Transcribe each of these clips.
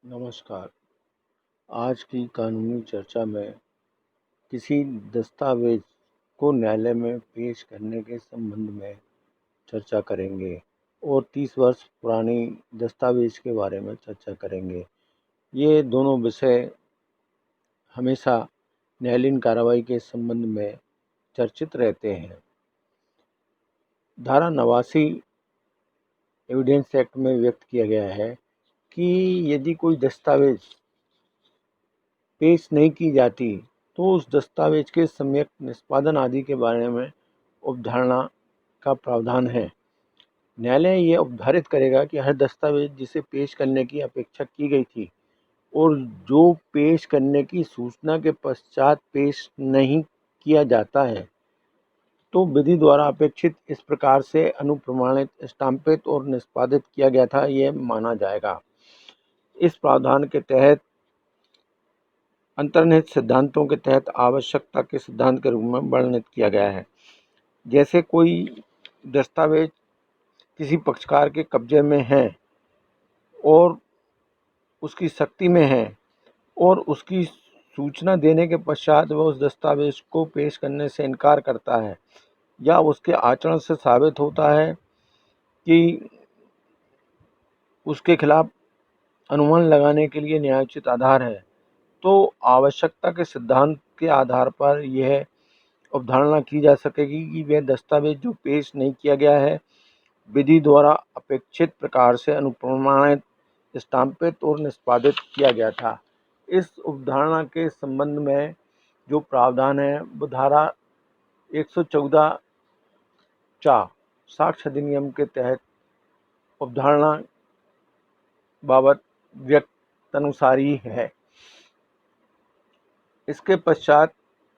नमस्कार। आज की कानूनी चर्चा में किसी दस्तावेज को न्यायालय में पेश करने के संबंध में चर्चा करेंगे और 30 वर्ष पुरानी दस्तावेज के बारे में चर्चा करेंगे। ये दोनों विषय हमेशा न्यायालयीन कार्रवाई के संबंध में चर्चित रहते हैं। धारा 89 एविडेंस एक्ट में व्यक्त किया गया है कि यदि कोई दस्तावेज पेश नहीं की जाती तो उस दस्तावेज के सम्यक निष्पादन आदि के बारे में अवधारणा का प्रावधान है। न्यायालय यह अवधारित करेगा कि हर दस्तावेज जिसे पेश करने की अपेक्षा की गई थी और जो पेश करने की सूचना के पश्चात पेश नहीं किया जाता है तो विधि द्वारा अपेक्षित इस प्रकार से अनुप्रमाणित, स्टाम्पित और निष्पादित किया गया था, यह माना जाएगा। इस प्रावधान के तहत अंतर्निहित सिद्धांतों के तहत आवश्यकता के सिद्धांत के रूप में वर्णित किया गया है। जैसे कोई दस्तावेज किसी पक्षकार के कब्जे में है और उसकी शक्ति में है और उसकी सूचना देने के पश्चात वह उस दस्तावेज को पेश करने से इनकार करता है या उसके आचरण से साबित होता है कि उसके खिलाफ अनुमान लगाने के लिए न्यायोचित आधार है, तो आवश्यकता के सिद्धांत के आधार पर यह अवधारणा की जा सकेगी कि वह दस्तावेज जो पेश नहीं किया गया है विधि द्वारा अपेक्षित प्रकार से अनुप्रमाणित, स्टाम्पित और निष्पादित किया गया था। इस अवधारणा के संबंध में जो प्रावधान है वो धारा 114 साक्ष्य अधिनियम के तहत अवधारणा बाबत व्यक्त अनुसार ही है। इसके पश्चात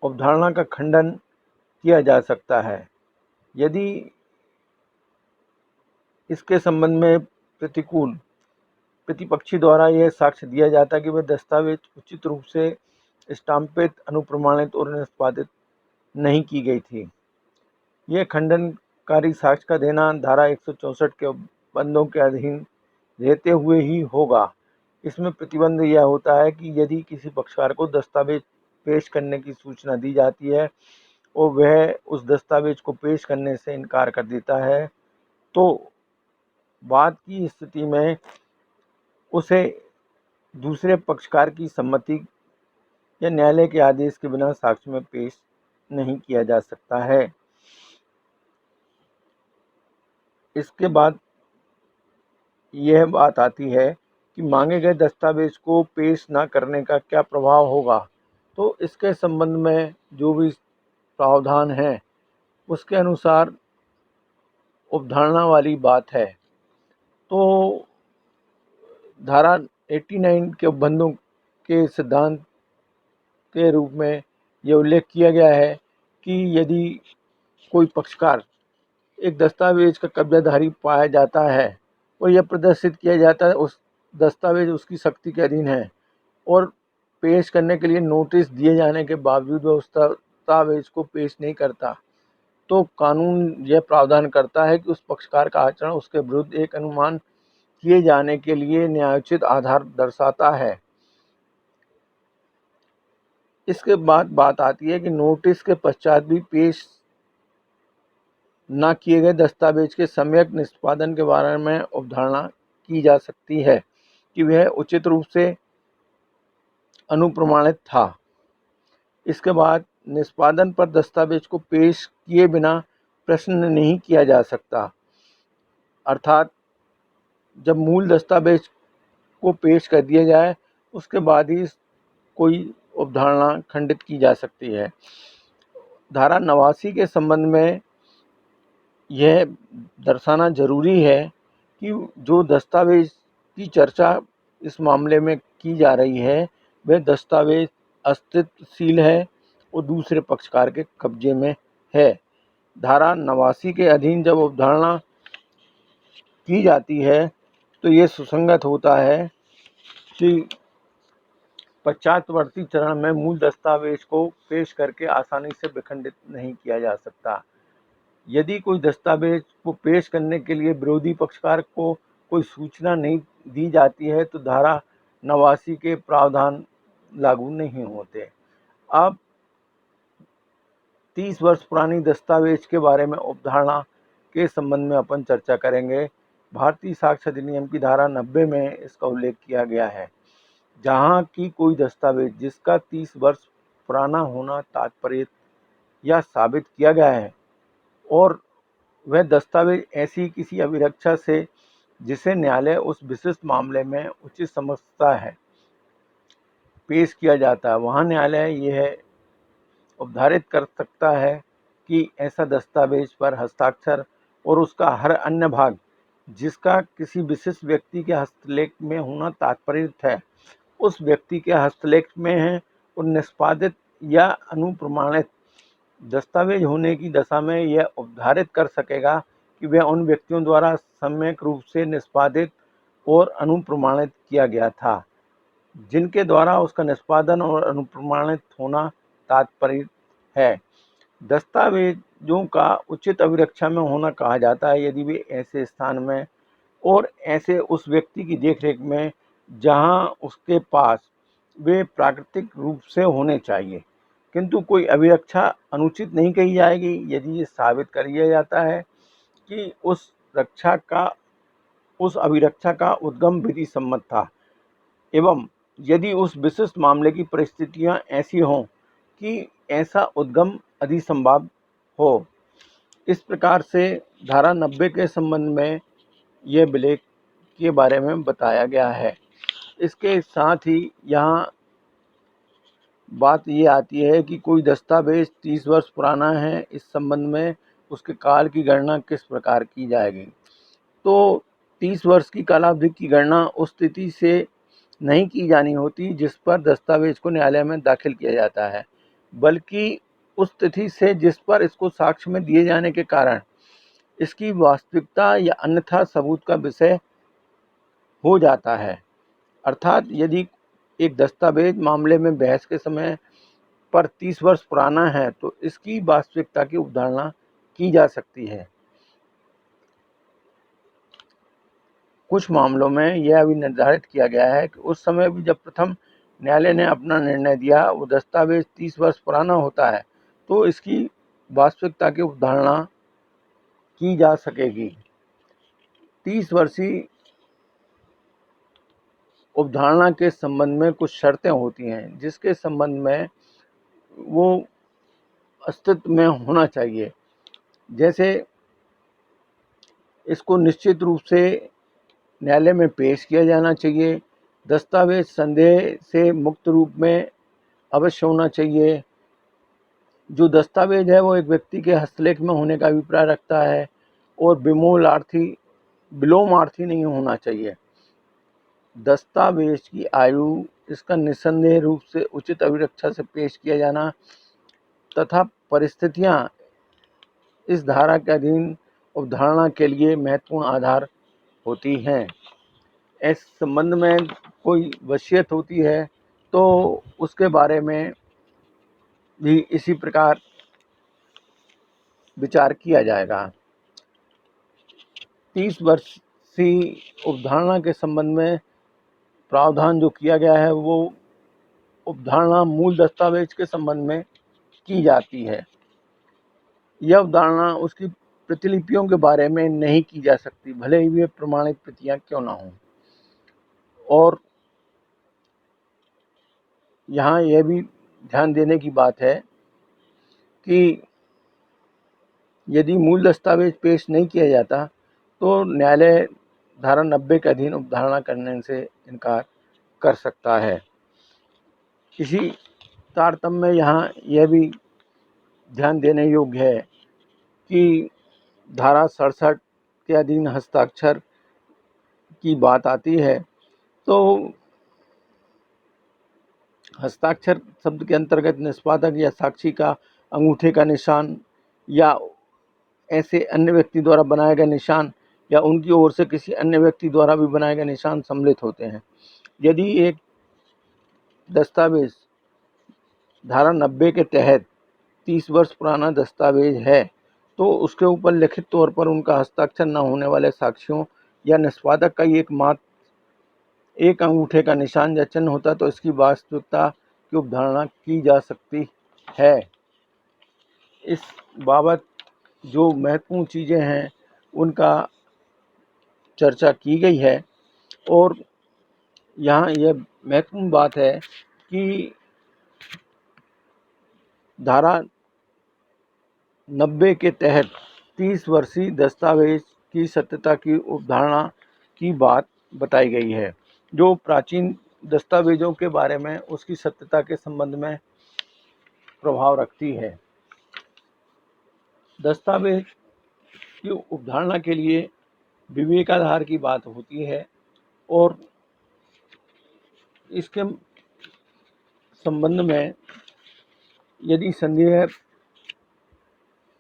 अवधारणा का खंडन किया जा सकता है यदि इसके संबंध में प्रतिपक्षी द्वारा यह साक्ष्य दिया जाता है कि वह दस्तावेज उचित रूप से स्टाम्पित, अनुप्रमाणित और निष्पादित नहीं की गई थी। यह खंडनकारी साक्ष्य का देना धारा 164 के बंदों के अधीन रहते हुए ही होगा। इसमें प्रतिबंध यह होता है कि यदि किसी पक्षकार को दस्तावेज पेश करने की सूचना दी जाती है और वह उस दस्तावेज को पेश करने से इनकार कर देता है तो बाद की स्थिति में उसे दूसरे पक्षकार की सम्मति या न्यायालय के आदेश के बिना साक्ष्य में पेश नहीं किया जा सकता है। इसके बाद यह बात आती है कि मांगे गए दस्तावेज को पेश न करने का क्या प्रभाव होगा। तो इसके संबंध में जो भी प्रावधान है उसके अनुसार अवधारणा वाली बात है। तो धारा 89 के उपबंधों के सिद्धांत के रूप में यह उल्लेख किया गया है कि यदि कोई पक्षकार एक दस्तावेज का कब्जाधारी पाया जाता है और यह प्रदर्शित किया जाता है उस दस्तावेज उसकी शक्ति के अधीन है और पेश करने के लिए नोटिस दिए जाने के बावजूद वह उस दस्तावेज को पेश नहीं करता, तो कानून यह प्रावधान करता है कि उस पक्षकार का आचरण उसके विरुद्ध एक अनुमान किए जाने के लिए न्यायोचित आधार दर्शाता है। इसके बाद बात आती है कि नोटिस के पश्चात भी पेश न किए गए दस्तावेज के सम्यक निष्पादन के बारे में अवधारणा की जा सकती है कि वह उचित रूप से अनुप्रमाणित था। इसके बाद निष्पादन पर दस्तावेज को पेश किए बिना प्रश्न नहीं किया जा सकता, अर्थात जब मूल दस्तावेज को पेश कर दिया जाए उसके बाद ही कोई अवधारणा खंडित की जा सकती है। धारा 89 के संबंध में यह दर्शाना जरूरी है कि जो दस्तावेज की चर्चा इस मामले में की जा रही है वह दस्तावेज अस्तित्वशील है और दूसरे पक्षकार के कब्जे में है। धारा 89 के अधीन जब अवधारणा की जाती है तो ये सुसंगत होता है कि पश्चातवर्ती चरण में मूल दस्तावेज को पेश करके आसानी से विखंडित नहीं किया जा सकता। यदि कोई दस्तावेज को पेश करने के लिए विरोधी पक्षकार को कोई सूचना नहीं दी जाती है तो धारा 89 के प्रावधान लागू नहीं होते। अब 30 वर्ष पुरानी दस्तावेज के बारे में उपधारणा के संबंध में अपन चर्चा करेंगे। भारतीय साक्ष्य अधिनियम की धारा 90 में इसका उल्लेख किया गया है, जहाँ की कोई दस्तावेज जिसका 30 वर्ष पुराना होना तात्पर्य या साबित किया गया है और वह दस्तावेज ऐसी किसी अभिरक्षा से जिसे न्यायालय उस विशिष्ट मामले में उचित समझता है पेश किया जाता है, वहाँ न्यायालय यह उपधारित कर सकता है कि ऐसा दस्तावेज पर हस्ताक्षर और उसका हर अन्य भाग जिसका किसी विशिष्ट व्यक्ति के हस्तलेख में होना तात्पर्य है उस व्यक्ति के हस्तलेख में है और निष्पादित या अनुप्रमाणित दस्तावेज होने की दशा में यह उपधारित कर सकेगा कि वह उन व्यक्तियों द्वारा सम्यक रूप से निष्पादित और अनुप्रमाणित किया गया था जिनके द्वारा उसका निष्पादन और अनुप्रमाणित होना तात्पर्य है। दस्तावेजों का उचित अभिरक्षा में होना कहा जाता है यदि वे ऐसे स्थान में और ऐसे उस व्यक्ति की देखरेख में जहां उसके पास वे प्राकृतिक रूप से होने चाहिए, किंतु कोई अभिरक्षा अनुचित नहीं कही जाएगी यदि ये साबित कर दिया जाता है कि उस अभिरक्षा का उद्गम विधि सम्मत था एवं यदि उस विशिष्ट मामले की परिस्थितियां ऐसी हों कि ऐसा उद्गम अधिसंभव हो। इस प्रकार से धारा 90 के संबंध में यह विलेख के बारे में बताया गया है। इसके साथ ही यहाँ बात ये आती है कि कोई दस्तावेज 30 वर्ष पुराना है, इस संबंध में उसके काल की गणना किस प्रकार की जाएगी। तो 30 वर्ष की कालावधि की गणना उस तिथि से नहीं की जानी होती जिस पर दस्तावेज को न्यायालय में दाखिल किया जाता है, बल्कि उस तिथि से जिस पर इसको साक्ष्य में दिए जाने के कारण इसकी वास्तविकता या अन्यथा सबूत का विषय हो जाता है। अर्थात यदि एक दस्तावेज मामले में बहस के समय पर 30 वर्ष पुराना है तो इसकी वास्तविकता की उपधारणा की जा सकती है। कुछ मामलों में यह भी निर्धारित किया गया है कि उस समय भी जब प्रथम न्यायालय ने अपना निर्णय दिया वो दस्तावेज 30 वर्ष पुराना होता है तो इसकी वास्तविकता की उपधारणा की जा सकेगी। 30 वर्षीय उपधारणा के संबंध में कुछ शर्तें होती हैं जिसके संबंध में वो अस्तित्व में होना चाहिए। जैसे इसको निश्चित रूप से न्यायालय में पेश किया जाना चाहिए, दस्तावेज संदेह से मुक्त रूप में अवश्य होना चाहिए, जो दस्तावेज है वो एक व्यक्ति के हस्तलेख में होने का अभिप्राय रखता है और विलोमार्थी नहीं होना चाहिए। दस्तावेज की आयु, इसका निस्संदेह रूप से उचित अभिरक्षा से पेश किया जाना तथा परिस्थितियां इस धारा के अधीन उपधारणा के लिए महत्वपूर्ण आधार होती हैं। इस संबंध में कोई वसीयत होती है तो उसके बारे में भी इसी प्रकार विचार किया जाएगा। 30 वर्षीय उपधारणा के संबंध में प्रावधान जो किया गया है वो उपधारणा मूल दस्तावेज के संबंध में की जाती है। यह उपधारणा उसकी प्रतिलिपियों के बारे में नहीं की जा सकती, भले ही वे प्रमाणित प्रतियां क्यों ना हों। और यहाँ यह भी ध्यान देने की बात है कि यदि मूल दस्तावेज पेश नहीं किया जाता तो न्यायालय धारा 90 के अधीन उपधारणा करने से इनकार कर सकता है। इसी तारतम्य में यहाँ यह भी ध्यान देने योग्य है कि धारा 67 के अधीन हस्ताक्षर की बात आती है तो हस्ताक्षर शब्द के अंतर्गत निष्पादक या साक्षी का अंगूठे का निशान या ऐसे अन्य व्यक्ति द्वारा बनाए गए निशान या उनकी ओर से किसी अन्य व्यक्ति द्वारा भी बनाए गए निशान सम्मिलित होते हैं। यदि एक दस्तावेज धारा 90 के तहत 30 वर्ष पुराना दस्तावेज है तो उसके ऊपर लिखित तौर पर उनका हस्ताक्षर न होने वाले साक्ष्यों या निष्पादक का ही एकमात्र एक अंगूठे का निशान या चिन्ह होता तो इसकी वास्तविकता की अवधारणा की जा सकती है। इस बाबत जो महत्वपूर्ण चीज़ें हैं उनका चर्चा की गई है और यहाँ यह महत्वपूर्ण बात है कि धारा 90 के तहत 30 वर्षीय दस्तावेज की सत्यता की अवधारणा की बात बताई गई है, जो प्राचीन दस्तावेजों के बारे में उसकी सत्यता के संबंध में प्रभाव रखती है। दस्तावेज की अवधारणा के लिए विवेकाधार की बात होती है और इसके संबंध में यदि संदेह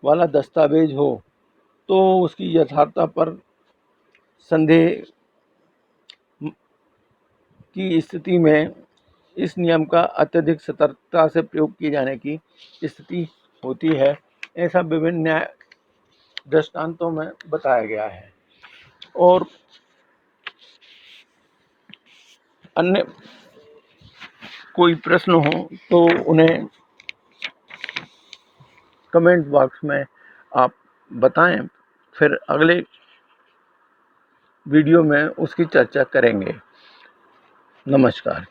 वाला दस्तावेज हो तो उसकी यथार्थता पर संदेह की स्थिति में इस नियम का अत्यधिक सतर्कता से प्रयोग किए जाने की स्थिति होती है। ऐसा विभिन्न न्याय दृष्टांतों में बताया गया है और अन्य कोई प्रश्न हो तो उन्हें कमेंट बॉक्स में आप बताएं, फिर अगले वीडियो में उसकी चर्चा करेंगे। नमस्कार।